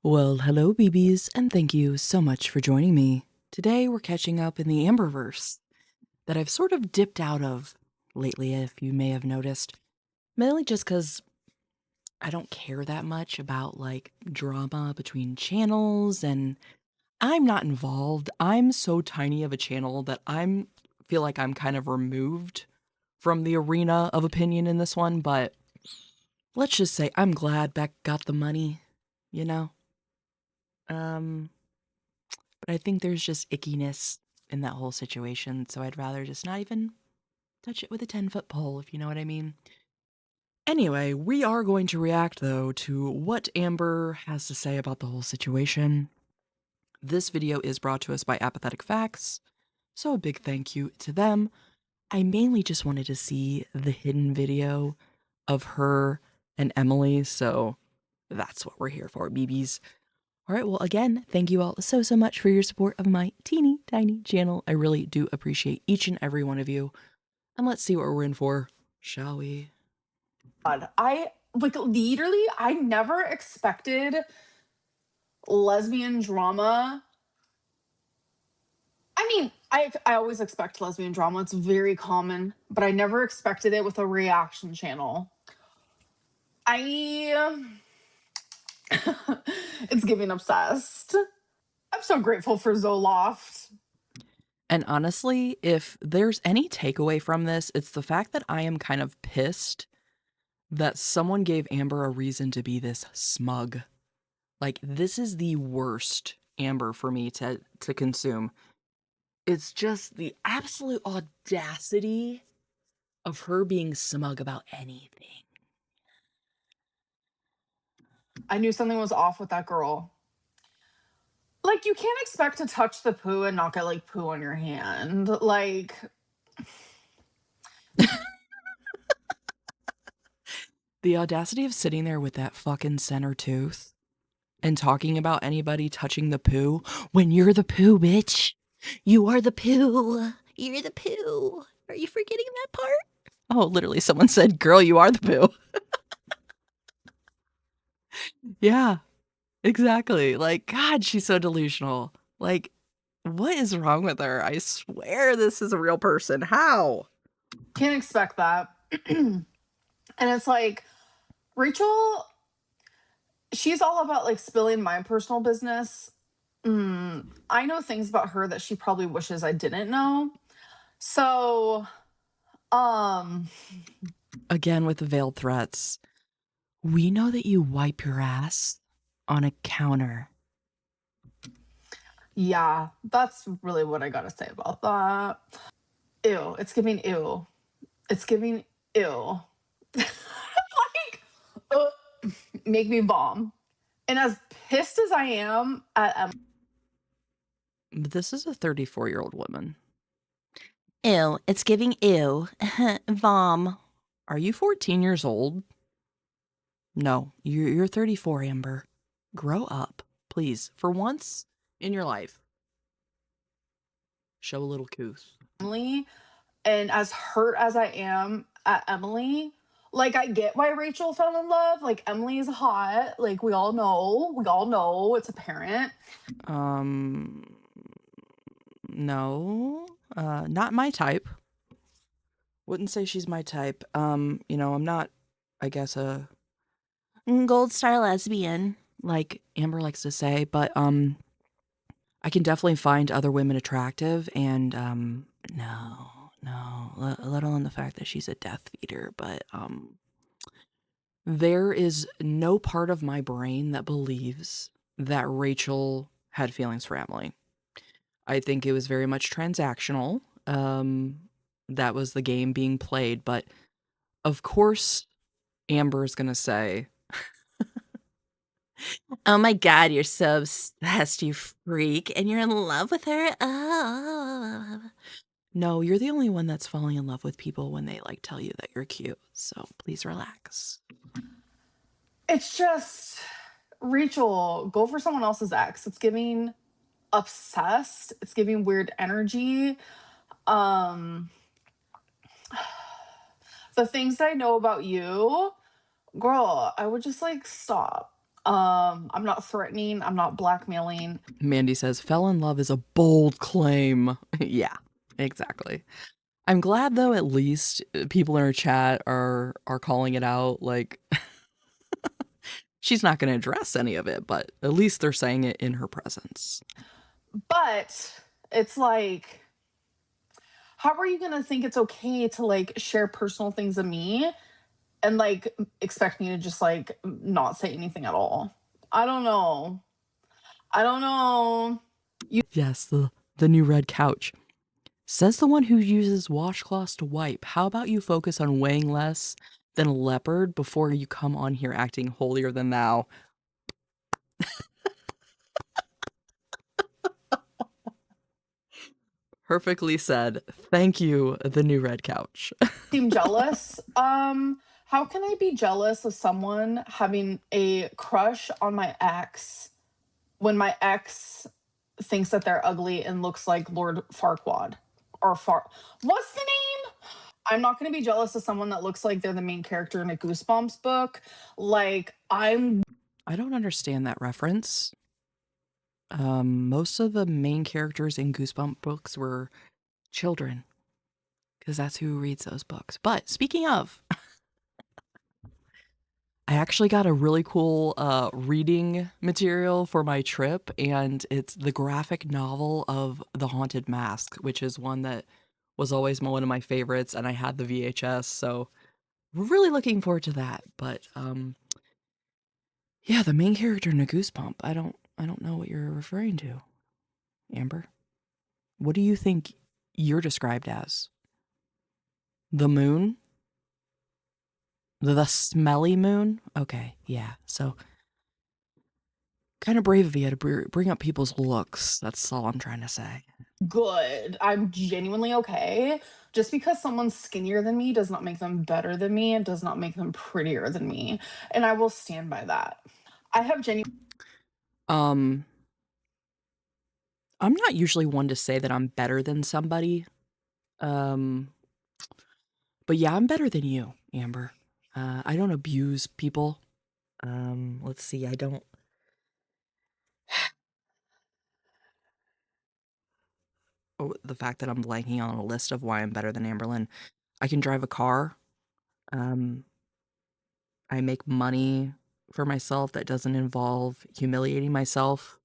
Well, hello, BBs, and thank you so much for joining me. Today, we're catching up in the Amberverse that I've sort of dipped out of lately, if you may have noticed. Mainly just because I don't care that much about, drama between channels, and I'm not involved. I'm so tiny of a channel that feel like I'm kind of removed from the arena of opinion in this one, but let's just say I'm glad Beck got the money, you know? Um, But I think there's just ickiness in that whole situation, so I'd rather just not even touch it with a 10-foot pole, if you know what I mean. Anyway, we are going to react, though, to what Amber has to say about the whole situation. This video is brought to us by Apathetic faxX, so a big thank you to them. I mainly just wanted to see the hidden video of her and Emily, so that's what we're here for, BBs. All right, well, again, thank you all so much for your support of my teeny tiny channel. I really do appreciate each and every one of you. And let's see what we're in for, shall we? God, literally, I never expected lesbian drama. I mean, I always expect lesbian drama. It's very common, but I never expected it with a reaction channel. I it's giving obsessed. I'm so grateful for Zoloft. And honestly, if there's any takeaway from this, it's the fact that I am kind of pissed that someone gave Amber a reason to be this smug. Like, this is the worst Amber for me to consume. It's just the absolute audacity of her being smug about anything. I knew something was off with that girl. Like, you can't expect to touch the poo and not get like poo on your hand. Like, The audacity of sitting there with that fucking center tooth and talking about anybody touching the poo when you're the poo, bitch. You are the poo. You're the poo. Are you forgetting that part? Oh, literally, someone said, girl, you are the poo. Yeah, exactly. Like, God, she's so delusional. Like, what is wrong with her? I swear this is a real person. How? can't expect that. And it's like, Rachel, she's all about like spilling my personal business. I know things about her that she probably wishes I didn't know. So, um, Again, with the veiled threats. We know that you wipe your ass on a counter. yeah, that's really what I gotta say about that. Ew, it's giving ew. It's giving ew. Like, uh, make me bomb. And as pissed as I am at But this is a 34-year-old woman. Ew, it's giving ew. Vom. Are you 14 years old? No, you're 34, Amber. Grow up, please. For once in your life, show a little couth. Emily, and as hurt as I am at Emily, like I get why Rachel fell in love. Like Emily is hot. Like we all know. We all know it's apparent. Um, no, not my type. Wouldn't say she's my type. I'm not, I guess, a gold star lesbian, like Amber likes to say, but, I can definitely find other women attractive, and, no, let alone the fact that she's a death eater, but, there is no part of my brain that believes that Rachel had feelings for Emily. I think it was very much transactional. That was the game being played, but of course, Amber's gonna say, "Oh my god, you're so obsessed, you freak, and you're in love with her? Oh." No, you're the only one that's falling in love with people when they, like, tell you that you're cute, so please relax. It's just Rachel, go for someone else's ex. It's giving obsessed. It's giving weird energy. Um the things I know about you, girl, I would just like stop. I'm not threatening, I'm not blackmailing. Mandy says, fell in love is a bold claim. Yeah, exactly. I'm glad though at least people in her chat are calling it out. Like she's not going to address any of it, but at least they're saying it in her presence. But it's like, how are you gonna think it's okay to like share personal things of me and like expect me to just like not say anything at all? I don't know. I don't know. Yes, the new red couch. Says the one who uses washcloths to wipe. How about you focus on weighing less than a leopard before you come on here acting holier than thou? Perfectly said. Thank you, the new red couch. Seem jealous. How can I be jealous of someone having a crush on my ex when my ex thinks that they're ugly and looks like Lord Farquaad or what's the name? I'm not going to be jealous of someone that looks like they're the main character in a Goosebumps book. Like I'm I don't understand that reference. Most of the main characters in Goosebump books were children, because that's who reads those books. But speaking of, I actually got a really cool reading material for my trip, and it's the graphic novel of The Haunted Mask, which is one that was always one of my favorites, and I had the VHS, so really looking forward to that. But yeah, the main character in a Goosebump, I don't know what you're referring to, Amber. What do you think you're described as? The moon? The smelly moon? Okay, yeah. So kind of brave of you to bring up people's looks. That's all I'm trying to say. good. I'm genuinely okay. Just because someone's skinnier than me does not make them better than me. It does not make them prettier than me. And I will stand by that. I have genuine Um, I'm not usually one to say that I'm better than somebody. Um, but yeah, I'm better than you, Amber. I don't abuse people. Let's see. I don't. Oh, the fact that I'm blanking on a list of why I'm better than Amberlynn. I can drive a car. Um, I make money for myself that doesn't involve humiliating myself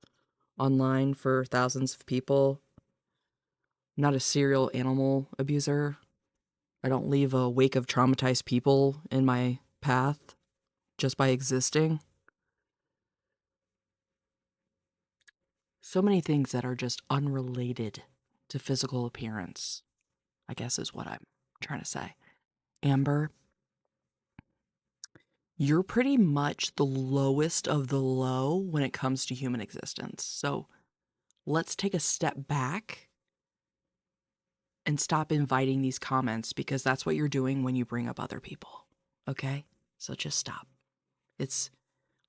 online for thousands of people. I'm not a serial animal abuser. I don't leave a wake of traumatized people in my path just by existing. So many things that are just unrelated to physical appearance, I guess is what I'm trying to say. Amber, you're pretty much the lowest of the low when it comes to human existence. So let's take a step back and stop inviting these comments because that's what you're doing when you bring up other people. Okay? So just stop. It's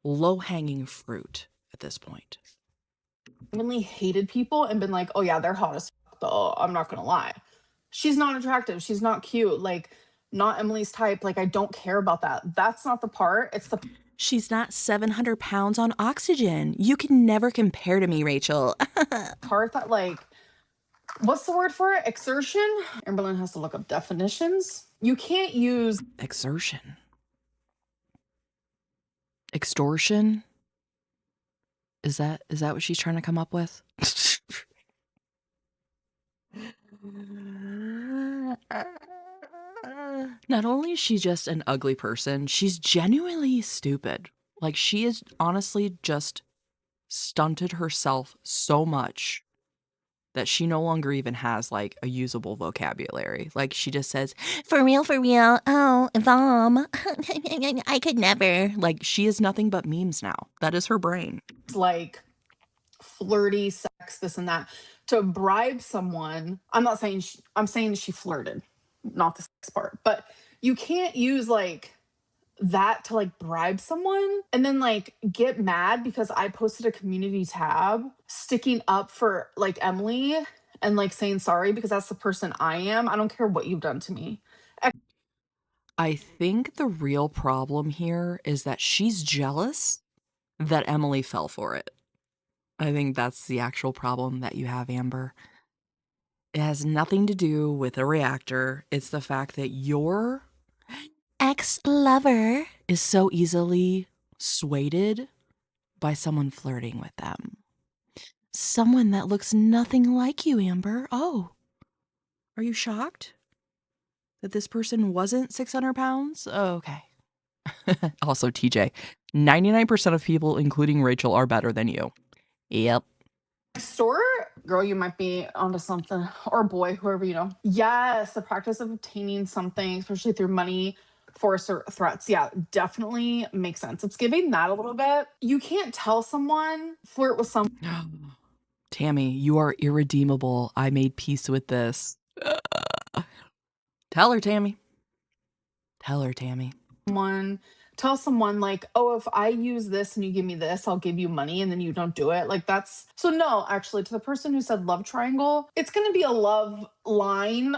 low hanging fruit at this point. genuinely hated people and been like, oh yeah, they're hot as fuck, though. I'm not gonna lie. She's not attractive. She's not cute. Like, not Emily's type. Like, I don't care about that. That's not the part. It's the She's not 700 pounds on oxygen. You can never compare to me, Rachel. part that, like, what's the word for it? Exertion? Amberlynn has to look up definitions. You can't use Exertion. Extortion? Is that what she's trying to come up with? Not only is she just an ugly person, she's genuinely stupid. Like she is honestly just stunted herself so much that she no longer even has like a usable vocabulary. Like she just says, for real, oh, Vom. I could never. Like she is nothing but memes now. That is her brain. like flirty sex, this and that, to bribe someone. I'm not saying I'm saying she flirted, not the sex part, but you can't use like that to like bribe someone and then like get mad because I posted a community tab sticking up for like Emily and like saying sorry because that's the person I am. I don't care what you've done to me. I think the real problem here is that she's jealous that Emily fell for it. I think that's the actual problem that you have, Amber. It has nothing to do with a reactor. It's the fact that your ex-lover is so easily swayed by someone flirting with them. Someone that looks nothing like you, Amber. Oh, are you shocked that this person wasn't 600 pounds? Oh, okay. Also, TJ, 99% of people, including Rachel, are better than you. Yep. Store, girl, you might be onto something, or boy, whoever you know. Yes, the practice of obtaining something, especially through money, force, or threats. Yeah, definitely makes sense. It's giving that a little bit. You can't tell someone flirt with someone. Tammy, you are irredeemable. I made peace with this. Tell her, Tammy. Tell her, Tammy. Tell someone like, oh, if I use this and you give me this, I'll give you money, and then you don't do it. Like, that's so. No, actually, to the person who said love triangle, it's going to be a love line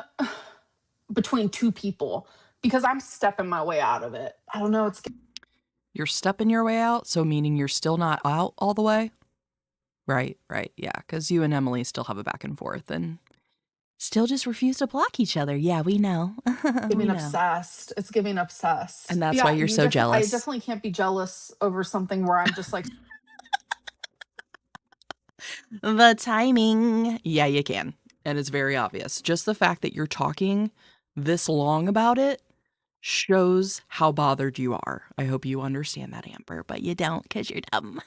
between two people, because I'm stepping my way out of it. I don't know. You're stepping your way out, so meaning you're still not out all the way? Right, yeah, because you and Emily still have a back and forth and still just refuse to block each other. Yeah, we know. Giving We know. obsessed. It's giving obsessed. And that's why you're so I jealous. definitely can't be jealous over something where I'm just like, The timing. Yeah, you can. And it's very obvious. Just the fact that you're talking this long about it shows how bothered you are. I hope you understand that, Amber, but you don't because you're dumb.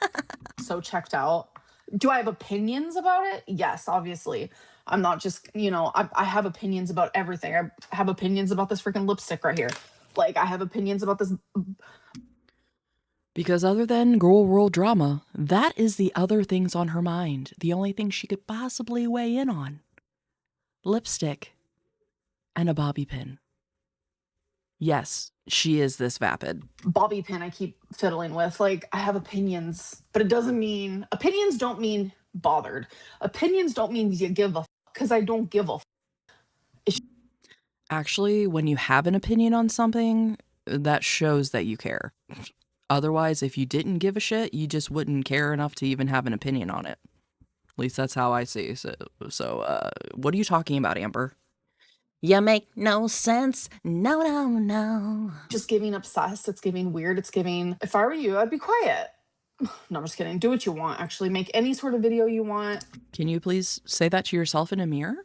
so checked out. Do I have opinions about it? Yes, obviously. I'm not just, I have opinions about everything. I have opinions about this freaking lipstick right here. Like, I have opinions about this. Because other than girl world drama, that is the other things on her mind. The only thing she could possibly weigh in on. Lipstick and a bobby pin. Yes, she is this vapid. Bobby pin I keep fiddling with. Like, I have opinions, but it doesn't mean, opinions don't mean bothered. Opinions don't mean you give a because I don't give a. Actually, when you have an opinion on something, that shows that you care. Otherwise, if you didn't give a shit, you just wouldn't care enough to even have an opinion on it. At least that's how I see. So, what are you talking about, Amber? You make no sense. No. Just giving obsessed. It's giving weird. It's giving, if I were you, I'd be quiet. No, I'm just kidding. Do what you want, actually. Make any sort of video you want. Can you please say that to yourself in a mirror?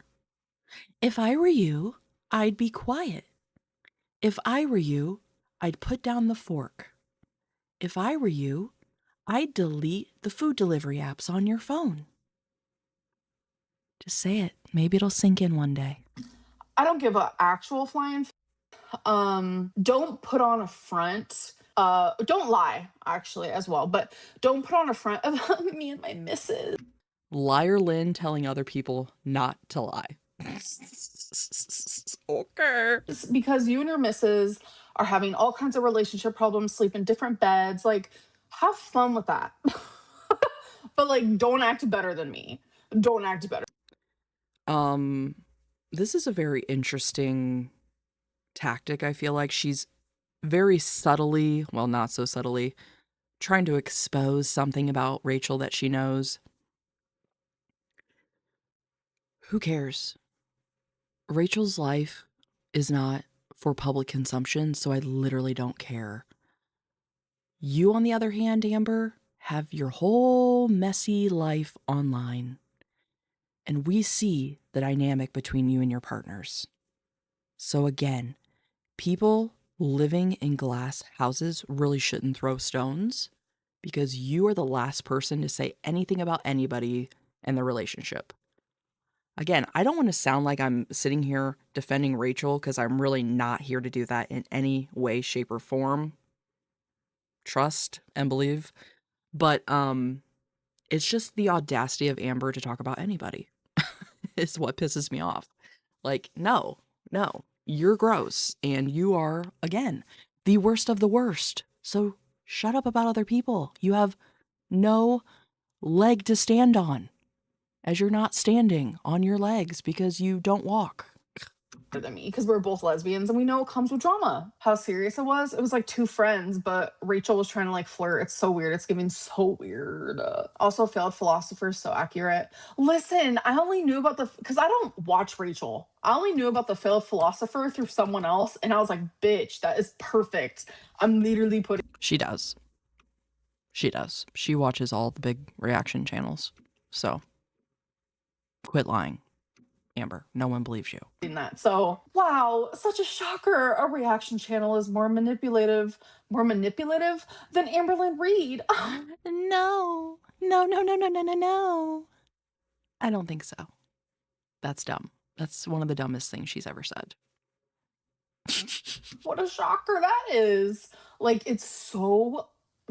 If I were you, I'd be quiet. If I were you, I'd put down the fork. If I were you, I'd delete the food delivery apps on your phone. Just say it. Maybe it'll sink in one day. I don't give a actual flying. Don't put on a front. Don't lie, actually, as well. But don't put on a front of me and my missus. Liar Lynn telling other people not to lie. Okay. Because you and your missus are having all kinds of relationship problems, sleep in different beds. Like, have fun with that. But like, don't act better than me. Don't act better. This is a very interesting tactic. I feel like she's very subtly, well, not so subtly, trying to expose something about Rachel that she knows. Who cares? Rachel's life is not for public consumption, so I literally don't care. You, on the other hand, Amber, have your whole messy life online. And we see the dynamic between you and your partners. So again, people living in glass houses really shouldn't throw stones because you are the last person to say anything about anybody and their relationship. Again, I don't want to sound like I'm sitting here defending Rachel because I'm really not here to do that in any way, shape, or form. Trust and believe. But it's just the audacity of Amber to talk about anybody is what pisses me off. Like, no, you're gross and you are, again, the worst of the worst. So shut up about other people. You have no leg to stand on as you're not standing on your legs because you don't walk. than me because we're both lesbians and we know it comes with drama. How serious it was like two friends, but Rachel was trying to like flirt. It's so weird. It's giving so weird. Also, failed philosopher, so accurate. Listen, I only knew about because I don't watch Rachel. I only knew about the failed philosopher through someone else, and I was like, bitch, that is perfect. I'm literally putting. She does. She does. She watches all the big reaction channels. So quit lying, Amber. No one believes you. That. So, wow, such a shocker. A reaction channel is more manipulative than Amberlynn Reid. No. No, no, no, no, no, no, no. I don't think so. That's dumb. That's one of the dumbest things she's ever said. What a shocker that is. Like, it's so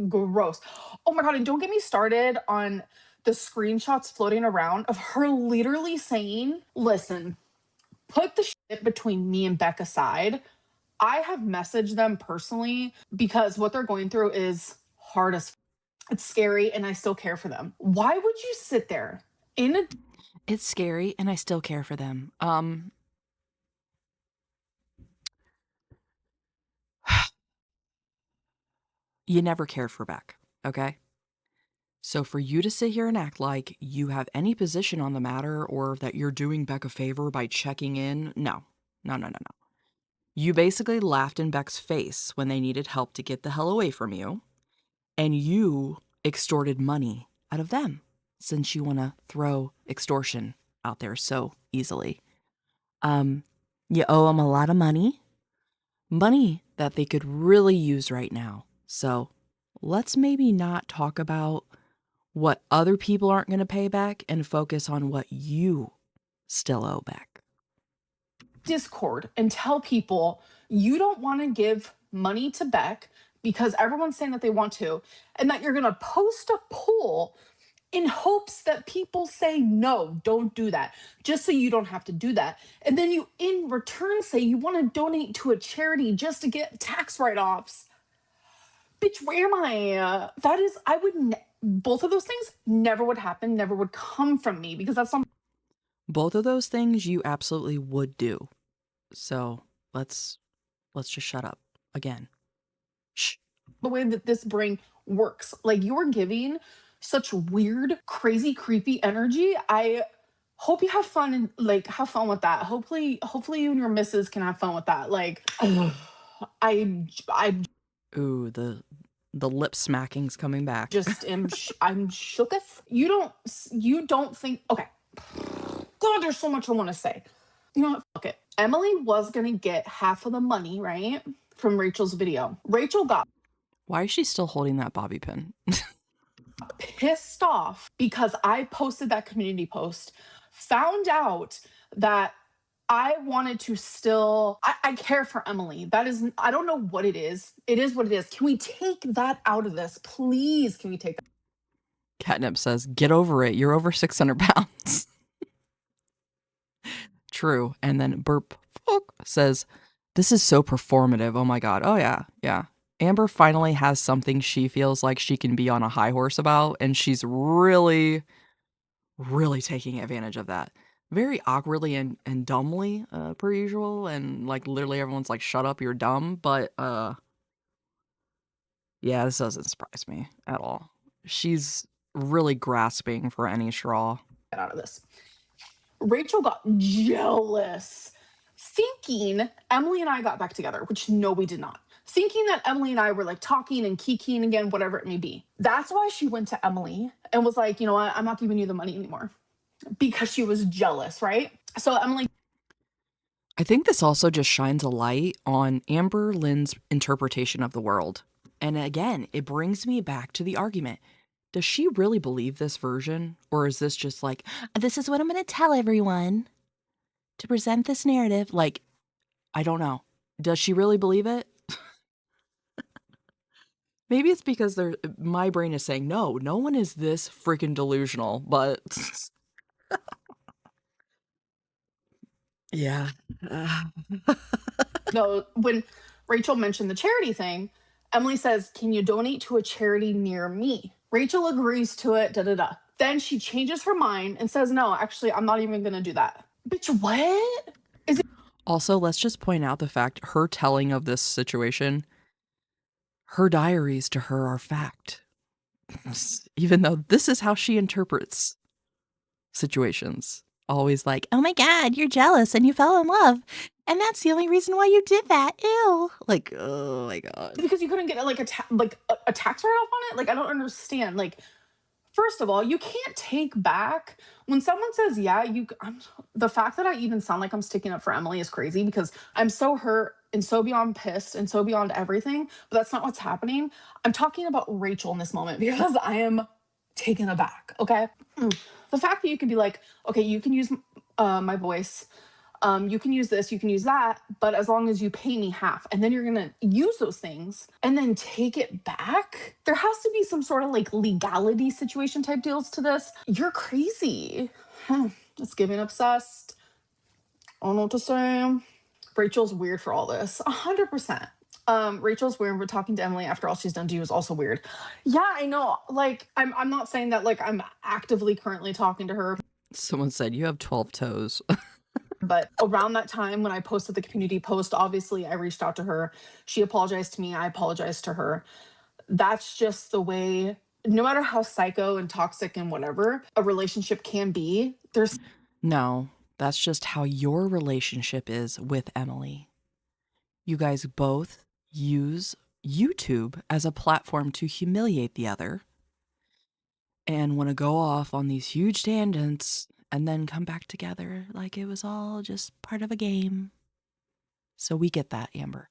gross. Oh my God, and don't get me started on the screenshots floating around of her literally saying, listen, put the shit between me and Beck aside. I have messaged them personally because what they're going through is hard as it's scary and I still care for them. Why would you sit there in a It's scary and I still care for them. You never cared for Beck, okay? So for you to sit here and act like you have any position on the matter or that you're doing Beck a favor by checking in, no. No, no, no, no. You basically laughed in Beck's face when they needed help to get the hell away from you, and you extorted money out of them since you want to throw extortion out there so easily. You owe them a lot of money that they could really use right now. So let's maybe not talk about what other people aren't going to pay back and focus on what you still owe back. Discord and tell people you don't want to give money to Beck because everyone's saying that they want to, and that you're going to post a poll in hopes that people say no, don't do that, just so you don't have to do that. And then you in return say you want to donate to a charity just to get tax write-offs. Bitch, where am I? That is, I would both of those things never would happen, never would come from me because that's not Both of those things you absolutely would do. So let's just shut up again. Shh. the way that this brain works. Like, you're giving such weird, crazy, creepy energy. I hope you have fun and like have fun with that. Hopefully you and your missus can have fun with that. Like, I Ooh, the lip smacking's coming back. just am I'm shooketh. You don't think, okay. God, there's so much I want to say. You know what? Fuck it. Emily was gonna get half of the money, right? From Rachel's video. Rachel got Why is she still holding that bobby pin? pissed off because I posted that community post, found out that I wanted to still, I care for Emily. That is, I don't know what it is. It is what it is. Can we take that out of this? Please, can we take that? Catnip says, get over it. You're over 600 pounds. True. And then Burp says, this is so performative. Oh my God. Oh yeah. Yeah. Amber finally has something she feels like she can be on a high horse about, and she's really, really taking advantage of that. Very awkwardly and dumbly, per usual, and like literally everyone's like, shut up, you're dumb, but yeah, this doesn't surprise me at all. She's really grasping for any straw. Out of this. Rachel got jealous, thinking Emily and I got back together, which no, we did not. Thinking that Emily and I were like talking and kikiing again, whatever it may be. That's why she went to Emily and was like, you know what, I'm not giving you the money anymore, because she was jealous, right? So Emily, I think this also just shines a light on Amberlynn's interpretation of the world. And again, it brings me back to the argument. Does she really believe this version? Or is this just like, this is what I'm going to tell everyone to present this narrative? Like, I don't know. Does she really believe it? Maybe it's because my brain is saying, no one is this freaking delusional, but yeah. no, when Rachel mentioned the charity thing, Emily says, can you donate to a charity near me? Rachel agrees to it, da da da. Then she changes her mind and says, no, actually, I'm not even going to do that. Bitch, what? Also, let's just point out the fact her telling of this situation, her diaries to her are fact. Even though this is how she interprets situations. Always like, oh my God, you're jealous and you fell in love. And that's the only reason why you did that. Ew. Like, oh my God. Because you couldn't get like a tax write-off on it? Like, I don't understand. Like, first of all, you can't take back when someone says, "Yeah, the fact that I even sound like I'm sticking up for Emily is crazy because I'm so hurt and so beyond pissed and so beyond everything, but that's not what's happening. I'm talking about Rachel in this moment because I am taken aback, okay? The fact that you can be like, "Okay, you can use my voice, you can use this, you can use that, but as long as you pay me half, and then you're gonna use those things and then take it back. There has to be some sort of like legality situation type deals to this. You're crazy." It's giving obsessed. I don't know what to say. Rachel's weird for all this. 100%. Rachel's weird. We're talking to Emily after all she's done to you is also weird. Yeah, I know. Like, I'm not saying that like I'm actively currently talking to her. Someone said, you have 12 toes. But around that time when I posted the community post, obviously I reached out to her. She apologized to me. I apologized to her. That's just the way, no matter how psycho and toxic and whatever a relationship can be, there's No, that's just how your relationship is with Emily. You guys both use YouTube as a platform to humiliate the other and want to go off on these huge tangents and then come back together like it was all just part of a game. So we get that, Amber.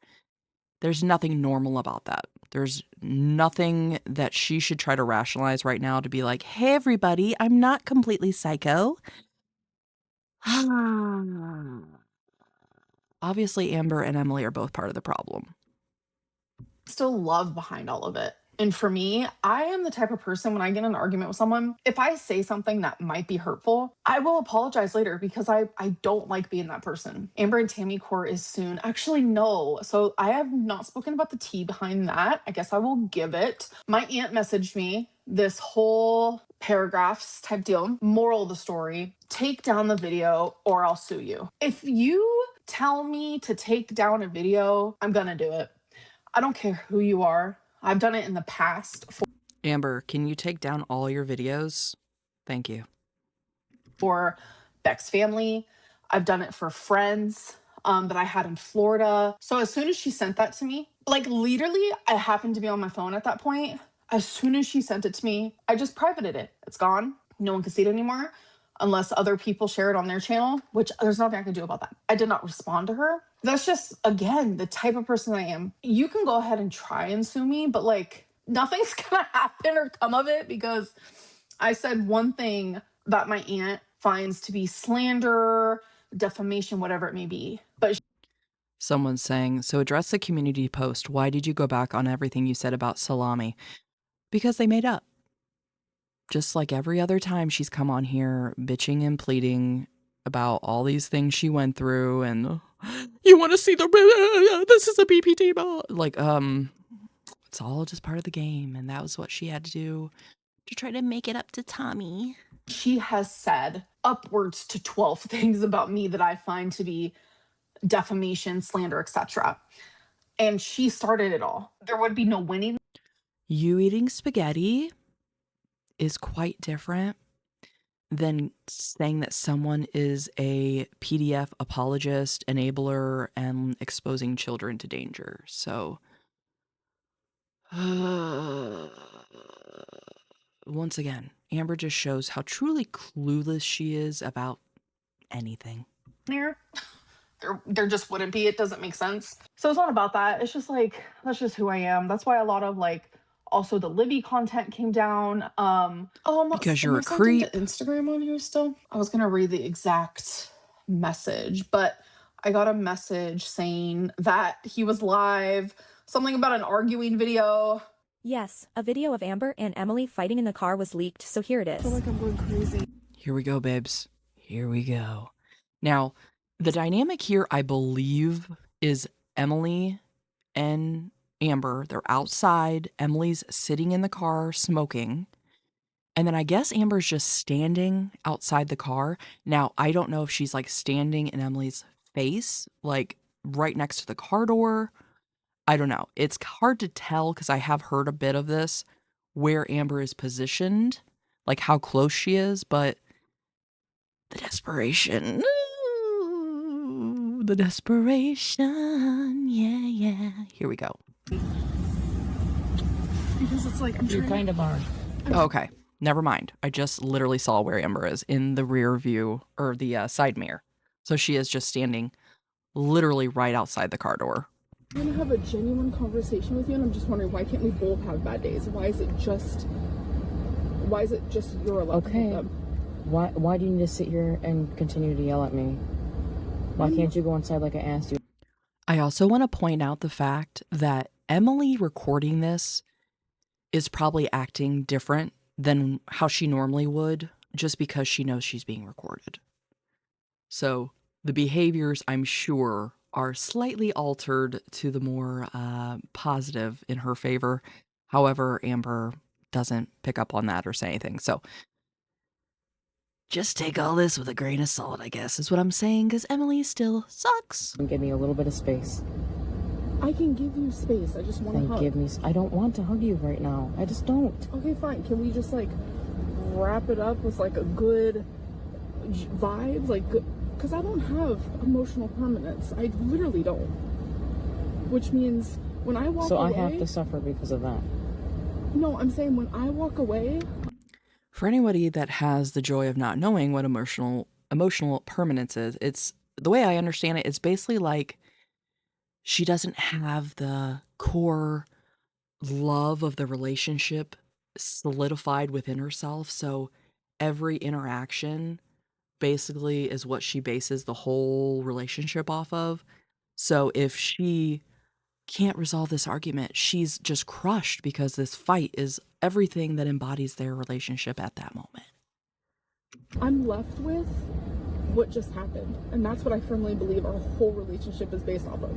There's nothing normal about that. There's nothing that she should try to rationalize right now to be like, hey, everybody, I'm not completely psycho. Obviously, Amber and Emily are both part of the problem. still love behind all of it. And for me, I am the type of person when I get in an argument with someone, if I say something that might be hurtful, I will apologize later because I don't like being that person. Amber and Tammy court is soon. Actually, no. So I have not spoken about the tea behind that. I guess I will give it. My aunt messaged me this whole paragraphs type deal. Moral of the story, take down the video or I'll sue you. If you tell me to take down a video, I'm gonna do it. I don't care who you are. I've done it in the past Amber, can you take down all your videos? Thank you. for Beck's family. I've done it for friends that I had in Florida. So as soon as she sent that to me, like literally, I happened to be on my phone at that point. As soon as she sent it to me, I just privated it. It's gone. No one can see it anymore unless other people share it on their channel, which there's nothing I can do about that. I did not respond to her. That's just, again, the type of person I am. You can go ahead and try and sue me, but like nothing's gonna happen or come of it because I said one thing that my aunt finds to be slander, defamation, whatever it may be. But Someone's saying, so address the community post. Why did you go back on everything you said about Salami? Because they made up. Just like every other time she's come on here bitching and pleading about all these things she went through and you want to see this is a BPT ball. Like, it's all just part of the game. And that was what she had to do to try to make it up to Tommy. she has said upwards to 12 things about me that I find to be defamation, slander, etc. And she started it all. There would be no winning. You eating spaghetti is quite different than saying that someone is a PDF apologist, enabler, and exposing children to danger. So, once again, Amber just shows how truly clueless she is about anything. There. There just wouldn't be. It doesn't make sense. So it's not about that. It's just like that's just who I am. That's why a lot of like also the Libby content came down. Oh, Because am you're I a sent into creep. Instagram on here still? I was gonna read the exact message, but I got a message saying that he was live, something about an arguing video. Yes, a video of Amber and Emily fighting in the car was leaked, so here it I feel is. like I'm going crazy. Here we go, babes. Here we go. Now, the dynamic here, I believe, is Emily and Amber. They're outside. Emily's sitting in the car smoking. And then I guess Amber's just standing outside the car. Now, I don't know if she's like standing in Emily's face, like right next to the car door. I don't know. It's hard to tell because I have heard a bit of this where Amber is positioned, like how close she is, but the desperation. Ooh, the desperation. Yeah, yeah. Here we go. Because it's like I'm You trying kind of are. Okay. Never mind. I just literally saw where Amber is in the rear view or the side mirror. So she is just standing literally right outside the car door. I'm gonna have a genuine conversation with you, and I'm just wondering, why can't we both have bad days? Why is it just you're allowed to have them? Why do you need to sit here and continue to yell at me? Why can't you go inside like I asked you? I also want to point out the fact that Emily recording this is probably acting different than how she normally would just because she knows she's being recorded. So the behaviors, I'm sure, are slightly altered to the more positive in her favor. However, Amber doesn't pick up on that or say anything. So just take all this with a grain of salt, I guess, is what I'm saying, because Emily still sucks. And give me a little bit of space. I can give you space. I just want to Then hug. give me. I don't want to hug you right now. I just don't. Okay, fine. Can we just like wrap it up with like a good vibes, like good? Because I don't have emotional permanence. I literally don't. Which means when I walk So away, I have to suffer because of that. No, I'm saying when I walk away. For anybody that has the joy of not knowing what emotional permanence is, it's the way I understand it, it's basically like she doesn't have the core love of the relationship solidified within herself. So every interaction basically is what she bases the whole relationship off of. So if she can't resolve this argument, she's just crushed because this fight is everything that embodies their relationship at that moment. I'm left with what just happened. And that's what I firmly believe our whole relationship is based off of.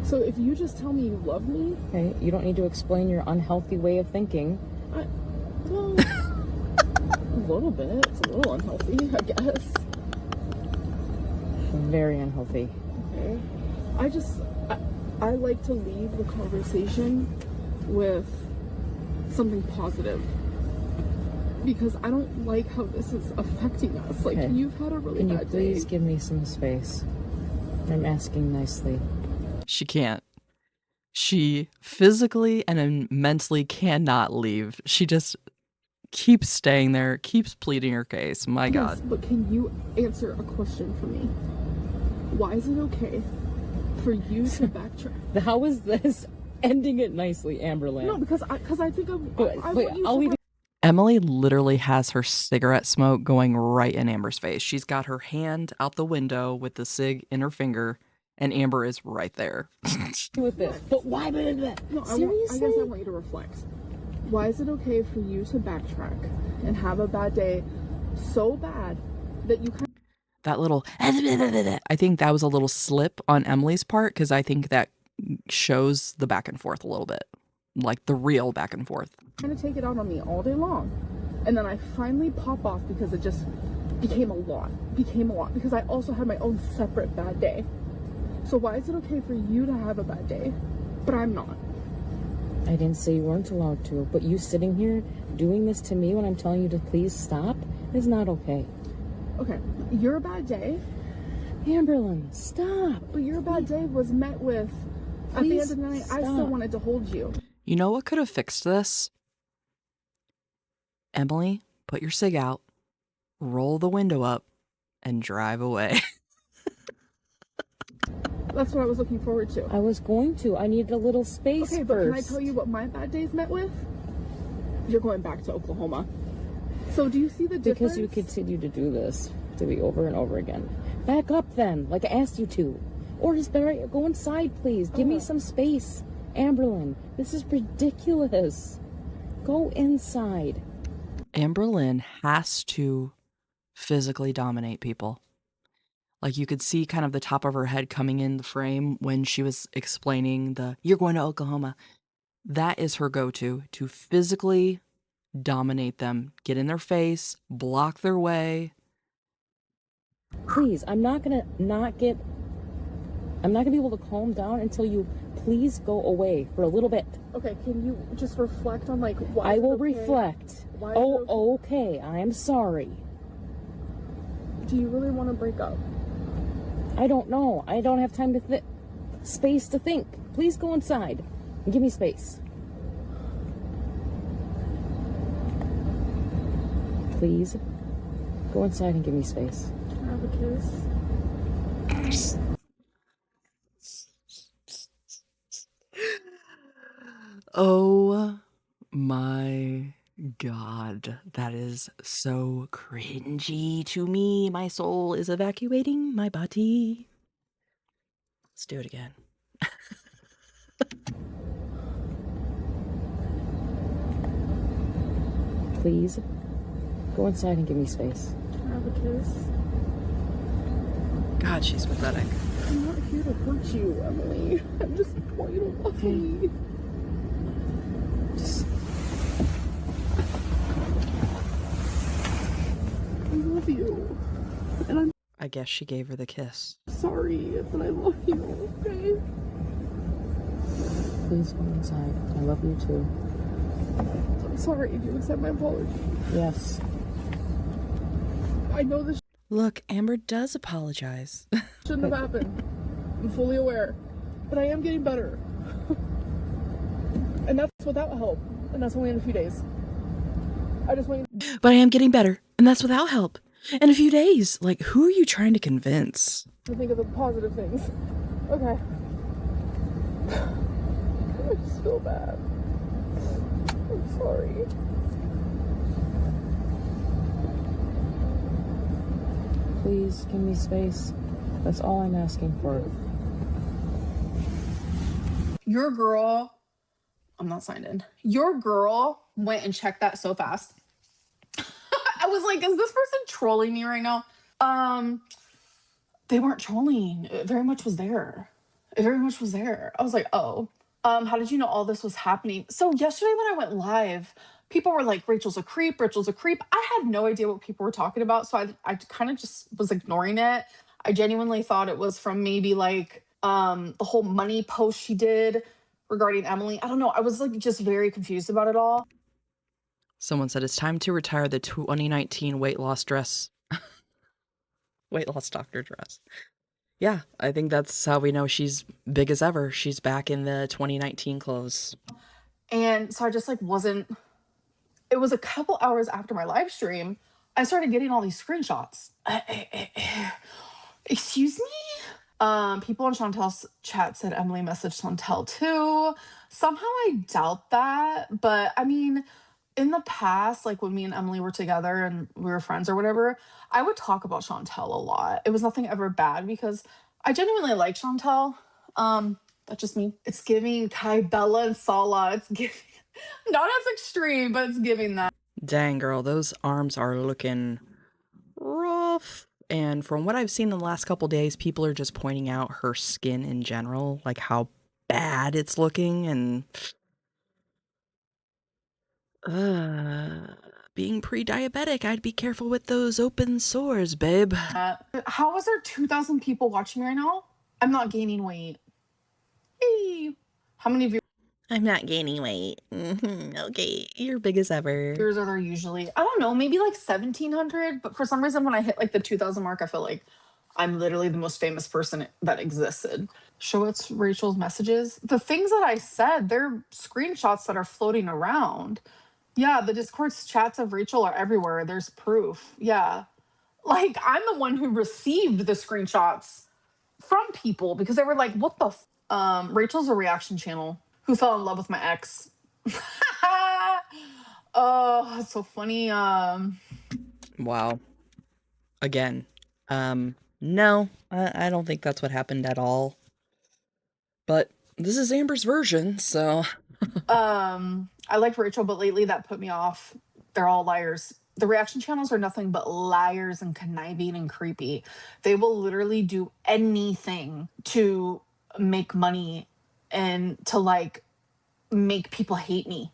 So if you just tell me you love me. Okay, you don't need to explain your unhealthy way of thinking. Well, a little bit. It's a little unhealthy, I guess. Very unhealthy. Okay. I like to leave the conversation with something positive. Because I don't like how this is affecting us. Like, Okay. you've had a really Can you bad please day. give me some space? I'm asking nicely. She can't. She physically and mentally cannot leave. She just keeps staying there, keeps pleading her case. My Yes, God. but can you answer a question for me? Why is it okay for you to backtrack? How is this ending it nicely, Amberlynn? No, because I think I Wait, want you I'll to leave. Emily literally has her cigarette smoke going right in Amber's face. She's got her hand out the window with the cig in her finger, and Amber is right there. With this. But why? No, Seriously? I guess I want you to reflect. Why is it okay for you to backtrack and have a bad day so bad that you kind That little, I think that was a little slip on Emily's part because I think that shows the back and forth a little bit, like the real back and forth. of take it out on me all day long, and then I finally pop off because it just became a lot because I also had my own separate bad day. So why is it okay for you to have a bad day, but I'm not? I didn't say you weren't allowed to, but you sitting here doing this to me when I'm telling you to please stop is not okay. Okay, your bad day, Amberlynn, stop. but your bad day was met with, at the Please end of the night, I still stop. wanted to hold you. You know what could have fixed this? Emily, put your cig out, roll the window up, and drive away. That's what I was looking forward to. I was going to. I needed a little space Okay, but first. can I tell you what my bad days met with? You're going back to Oklahoma. So do you see the difference? Because you continue to do this to me over and over again. Back up then, like I asked you to. Or just better, go inside, please. Give me some space. Amberlynn, this is ridiculous. Go inside. Amberlynn has to physically dominate people. Like you could see kind of the top of her head coming in the frame when she was explaining you're going to Oklahoma. That is her go-to, to physically dominate them, get in their face, block their way. Please, I'm not gonna be able to calm down until you please go away for a little bit. Okay, can you just reflect on like why? I will okay? reflect. Why Oh, okay. I'm sorry. Do you really want to break up? I don't know. I don't have time to space to think. Please go inside and give me space. Please go inside and give me space. Can I have a kiss? Oh my God. That is so cringy to me. My soul is evacuating my body. Let's do it again. Please go inside and give me space. Can I have a kiss? God, she's pathetic. I'm not here to hurt you, Emily. I just want you to love me. Just I love you. And I'm I guess she gave her the kiss. sorry, but I love you, okay? please go inside. I love you too. I'm sorry. Do you accept my apology? Yes. I know this Look, Amber does apologize. shouldn't have happened. I'm fully aware. But I am getting better. And that's without help. And that's only in a few days. I just want you But I am getting better, and that's without help. In a few days. Like, who are you trying to convince? to think of the positive things. Okay. I just feel bad. I'm sorry. Please give me space. That's all I'm asking for. Your girl, I'm not signed in. Your girl went and checked that so fast. I was like, is this person trolling me right now? They weren't trolling. It very much was there. It very much was there. I was like, oh. How did you know all this was happening? So yesterday when I went live, people were like, Rachel's a creep, Rachel's a creep. I had no idea what people were talking about. So I kind of just was ignoring it. I genuinely thought it was from maybe like the whole money post she did regarding Emily. I don't know. I was like just very confused about it all. Someone said it's time to retire the 2019 weight loss dress. Weight loss doctor dress. Yeah, I think that's how we know she's big as ever. She's back in the 2019 clothes. And so I just like wasn't, it was a couple hours after my live stream, I started getting all these screenshots. Excuse me? People in Chantel's chat said Emily messaged Chantel too. Somehow I doubt that, but I mean, in the past, like when me and Emily were together and we were friends or whatever, I would talk about Chantel a lot. It was nothing ever bad because I genuinely like Chantel. That's just me. It's giving Kai, Bella, and Sala. It's giving not as extreme, but it's giving that. Dang, girl, those arms are looking rough. And from what I've seen in the last couple days, people are just pointing out her skin in general, like how bad it's looking. And being pre-diabetic, I'd be careful with those open sores, babe. How is there 2,000 people watching me right now? I'm not gaining weight. Hey, how many I'm not gaining weight. Okay, you're big as ever. viewers are there usually? I don't know, maybe like 1,700. But for some reason, when I hit like the 2,000 mark, I feel like I'm literally the most famous person that existed. Show it's Rachel's messages. The things that I said, they're screenshots that are floating around. Yeah, the Discord's chats of Rachel are everywhere. There's proof. Yeah. Like, I'm the one who received the screenshots from people because they were like, what the Rachel's a reaction channel who fell in love with my ex. Oh, that's so funny. Wow. Again. No, I don't think that's what happened at all. But this is Amber's version, so. I like Rachel, but lately that put me off. They're all liars. The reaction channels are nothing but liars and conniving and creepy. They will literally do anything to make money and to like make people hate me.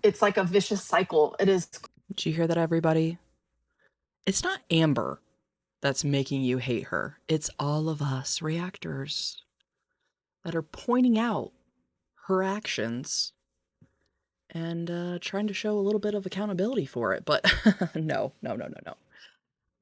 It's like a vicious cycle. It is. Did you hear that, everybody? It's not Amber that's making you hate her. It's all of us reactors that are pointing out her actions and trying to show a little bit of accountability for it. But no.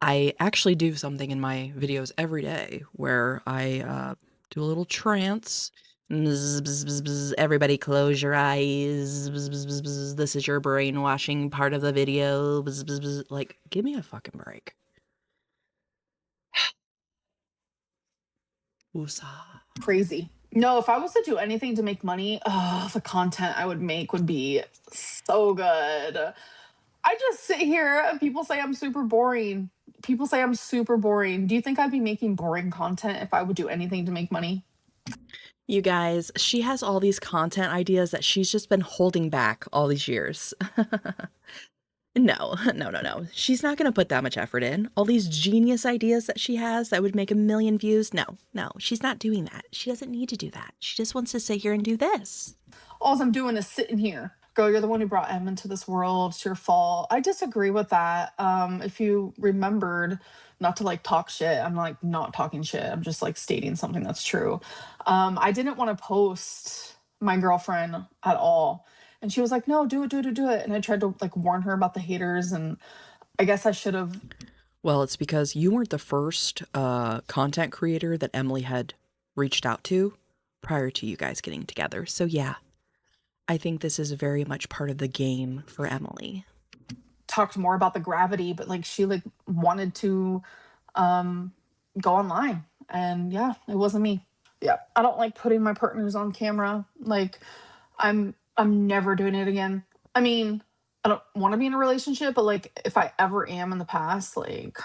I actually do something in my videos every day where I do a little trance. Bzz, bzz, bzz, bzz. Everybody close your eyes. Bzz, bzz, bzz, bzz. This is your brainwashing part of the video. Bzz, bzz, bzz. Like, give me a fucking break. Woosah. Crazy. No, if I was to do anything to make money, the content I would make would be so good. I just sit here and people say I'm super boring. People say I'm super boring. Do you think I'd be making boring content if I would do anything to make money? You guys, she has all these content ideas that she's just been holding back all these years. No. She's not going to put that much effort in. All these genius ideas that she has that would make 1,000,000 views. No, she's not doing that. She doesn't need to do that. She just wants to sit here and do this. All I'm doing is sitting here. Girl, you're the one who brought Em into this world. It's your fault. I disagree with that. If you remembered, not to like talk shit, I'm like not talking shit. I'm just like stating something that's true. I didn't want to post my girlfriend at all. And she was like, no, do it. And I tried to like warn her about the haters. And I guess I should have. Well, it's because you weren't the first content creator that Emily had reached out to prior to you guys getting together. So yeah, I think this is very much part of the game for Emily. Talked more about the gravity, but like she like wanted to go online. And yeah, it wasn't me. Yeah, I don't like putting my partners on camera. Like I'm never doing it again. I mean, I don't want to be in a relationship, but like if I ever am in the past, like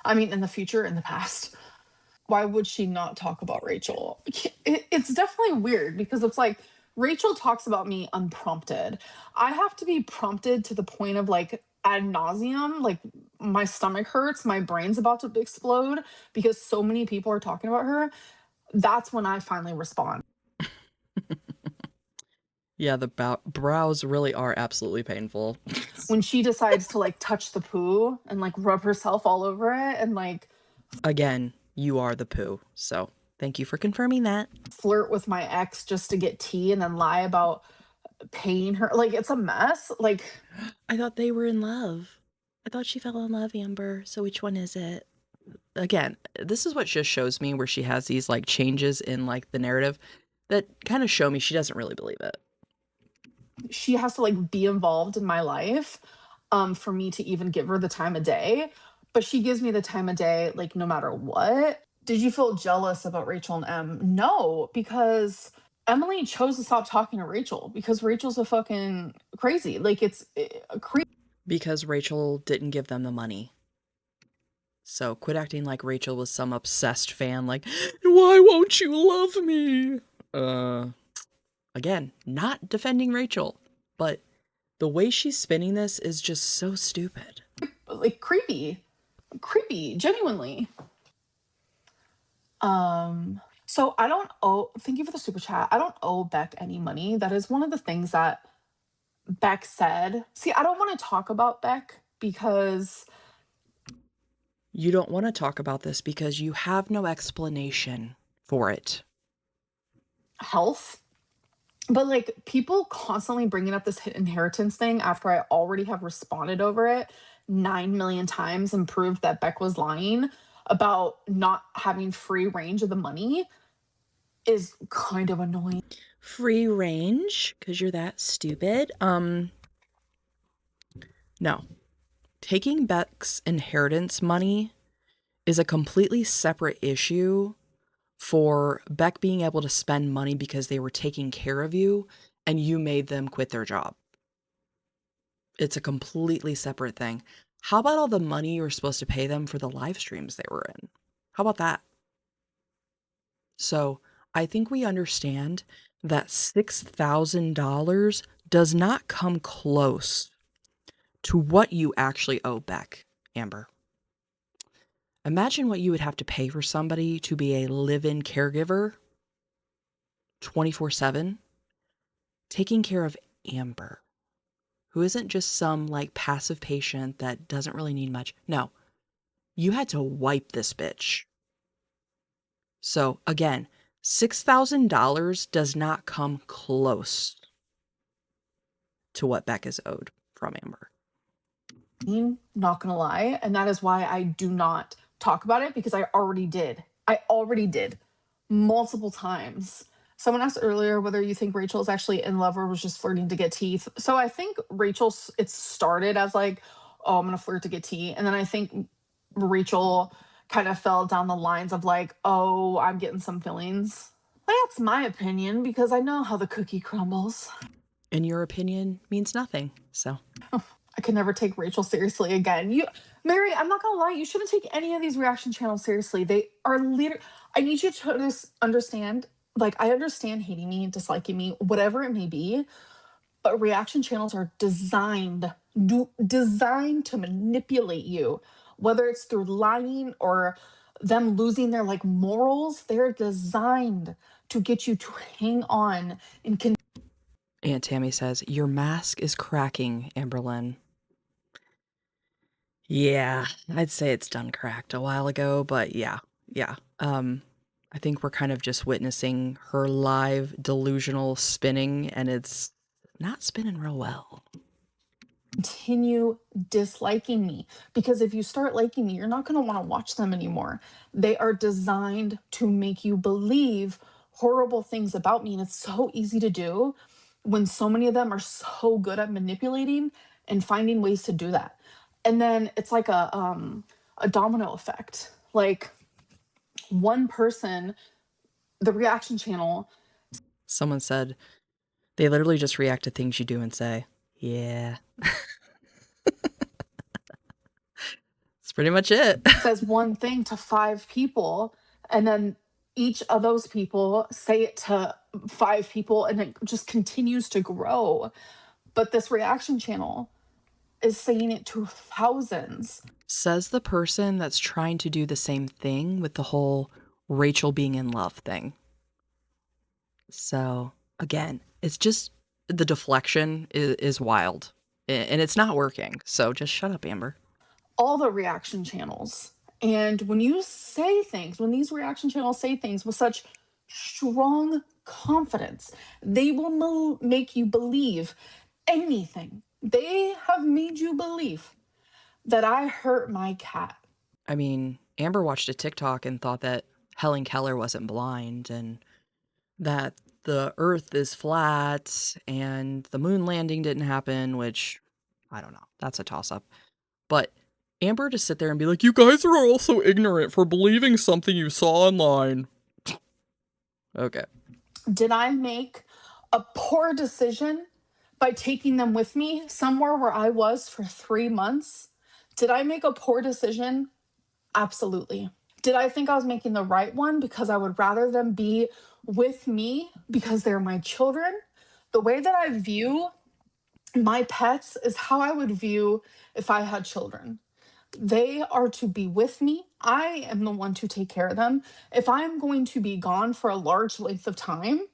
I mean in the future, in the past, why would she not talk about Rachel? It's definitely weird because it's like Rachel talks about me unprompted. I have to be prompted to the point of like ad nauseum, like my stomach hurts, my brain's about to explode because so many people are talking about her. That's when I finally respond. Yeah, the brows really are absolutely painful. When she decides to like touch the poo and like rub herself all over it and like Again, you are the poo. So thank you for confirming that. flirt with my ex just to get tea and then lie about paying her. Like it's a mess. Like I thought they were in love. I thought she fell in love, Amber. So which one is it? Again, this is what just shows me where she has these like changes in like the narrative that kind of show me she doesn't really believe it. she has to like be involved in my life for me to even give her the time of day. But she gives me the time of day like no matter what. Did you feel jealous about Rachel and Em? No, because Emily chose to stop talking to Rachel because Rachel's a fucking crazy. Like it's creepy. Because Rachel didn't give them the money. So quit acting like Rachel was some obsessed fan like, why won't you love me? Again, not defending Rachel, but the way she's spinning this is just so stupid. Like creepy, genuinely. So I don't owe, thank you for the super chat. I don't owe Beck any money. That is one of the things that Beck said. See, I don't want to talk about Beck because You don't want to talk about this because you have no explanation for it. health. But like people constantly bringing up this inheritance thing after I already have responded over it 9 million times and proved that Beck was lying about not having free range of the money is kind of annoying. Free range because you're that stupid. No. Taking Beck's inheritance money is a completely separate issue for Beck being able to spend money because they were taking care of you and you made them quit their job. It's a completely separate thing. How about all the money you were supposed to pay them for the live streams they were in? How about that? So I think we understand that $6,000 does not come close to what you actually owe Beck, Amber. Imagine what you would have to pay for somebody to be a live-in caregiver 24/7, taking care of Amber, who isn't just some like passive patient that doesn't really need much. No, You had to wipe this bitch. So again, $6,000 does not come close to what Beck is owed from Amber. Not gonna lie, and that is why I do not talk about it, because I already did. I already did multiple times. Someone asked earlier whether you think Rachel is actually in love or was just flirting to get tea. So I think Rachel's, it started as like, oh, I'm gonna flirt to get tea, and then I think Rachel kind of fell down the lines of like, oh, I'm getting some feelings. That's my opinion, because I know how the cookie crumbles. And your opinion means nothing, so. I can never take Rachel seriously again. Mary, I'm not gonna lie, you shouldn't take any of these reaction channels seriously. They are literally, I need you to understand, like, I understand hating me, disliking me, whatever it may be, but reaction channels are designed to manipulate you, whether it's through lying or them losing their like morals. They're designed to get you to hang on and Aunt Tammy says, your mask is cracking, Amberlynn. Yeah, I'd say it's done cracked a while ago, but yeah. I think we're kind of just witnessing her live delusional spinning, and it's not spinning real well. continue disliking me, because if you start liking me, you're not going to want to watch them anymore. They are designed to make you believe horrible things about me, and it's so easy to do when so many of them are so good at manipulating and finding ways to do that. And then it's like a domino effect. Like one person, the reaction channel. Someone said they literally just react to things you do and say, yeah. That's pretty much it. Says one thing to 5 people, and then each of those people say it to 5 people, and it just continues to grow. But this reaction channel is saying it to thousands. Says the person that's trying to do the same thing with the whole Rachel being in love thing. So again, it's just the deflection is wild, and it's not working. So just shut up, Amber. All the reaction channels. And when you say things, when these reaction channels say things with such strong confidence, they will make you believe anything. They have made you believe that I hurt my cat. I mean, Amber watched a TikTok and thought that Helen Keller wasn't blind and that the earth is flat and the moon landing didn't happen, which I don't know. That's a toss up. But Amber to sit there and be like, you guys are all so ignorant for believing something you saw online. Okay. Did I make a poor decision by taking them with me somewhere where I was for 3 months? Did I make a poor decision? Absolutely. Did I think I was making the right one because I would rather them be with me because they're my children? The way that I view my pets is how I would view if I had children. They are to be with me. I am the one to take care of them. If I'm going to be gone for a large length of time,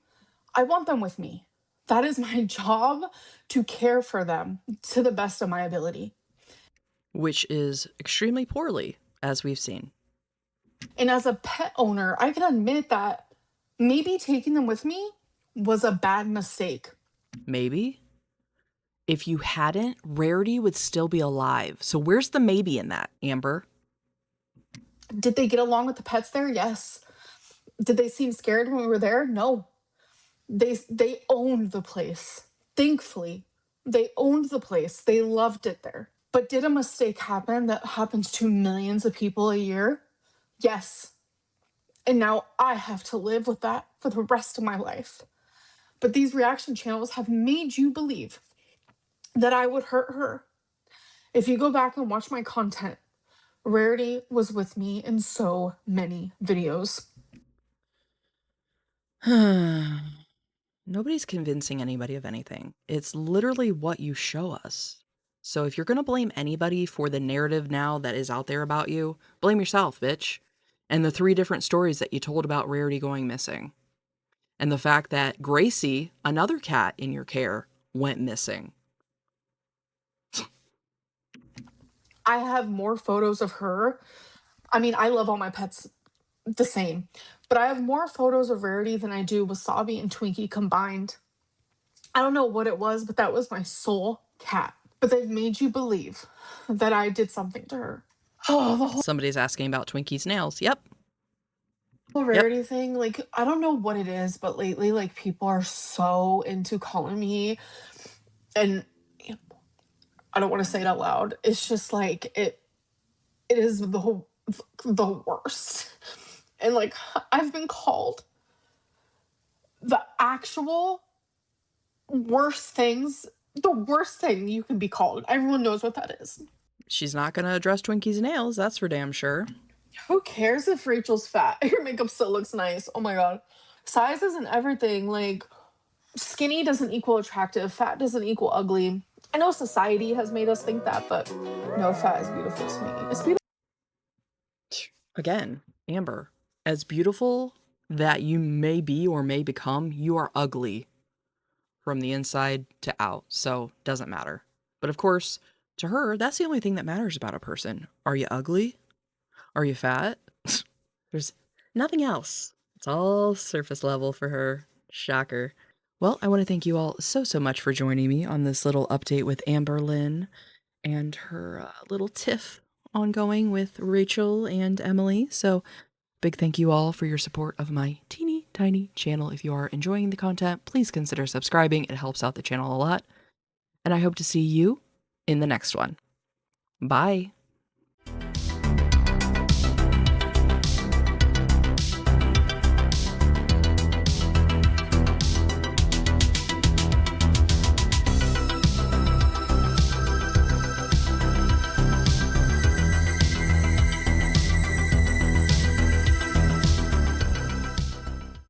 I want them with me. That is my job, to care for them to the best of my ability. Which is extremely poorly, as we've seen. And as a pet owner, I can admit that maybe taking them with me was a bad mistake. Maybe. If you hadn't, Rarity would still be alive. So where's the maybe in that, Amber? Did they get along with the pets there? Yes. Did they seem scared when we were there? No. They owned the place. Thankfully, they owned the place. They loved it there. But did a mistake happen that happens to millions of people a year? Yes. And now I have to live with that for the rest of my life. But these reaction channels have made you believe that I would hurt her. If you go back and watch my content, Rarity was with me in so many videos. Nobody's convincing anybody of anything. It's literally what you show us. So if you're going to blame anybody for the narrative now that is out there about you, blame yourself, bitch. And the 3 different stories that you told about Rarity going missing. And the fact that Gracie, another cat in your care, went missing. I have more photos of her. I mean, I love all my pets the same, but I have more photos of Rarity than I do Wasabi and Twinkie combined. I don't know what it was, but that was my soul cat. But they've made you believe that I did something to her. Oh, the whole Somebody's asking about Twinkie's nails. Yep. Rarity thing, like, I don't know what it is, but lately, like, people are so into calling me, and I don't want to say it out loud. It's just like it is the worst. And like I've been called the actual worst things, the worst thing you can be called. Everyone knows what that is. She's not going to address Twinkie's nails, that's for damn sure. Who cares if Rachel's fat? Your makeup still looks nice. Oh my god. Size isn't everything. Like, skinny doesn't equal attractive, fat doesn't equal ugly. I know society has made us think that, but no, fat is beautiful to me. It's beautiful. Again, Amber, as beautiful that you may be or may become, you are ugly from the inside to out, so doesn't matter. But of course, to her, that's the only thing that matters about a person. Are you ugly? Are you fat? There's nothing else. It's all surface level for her. Shocker. Well, I want to thank you all so much for joining me on this little update with Amberlynn and her little tiff ongoing with Rachel and Emily. So big thank you all for your support of my teeny tiny channel. If you are enjoying the content, please consider subscribing. It helps out the channel a lot. And I hope to see you in the next one. Bye.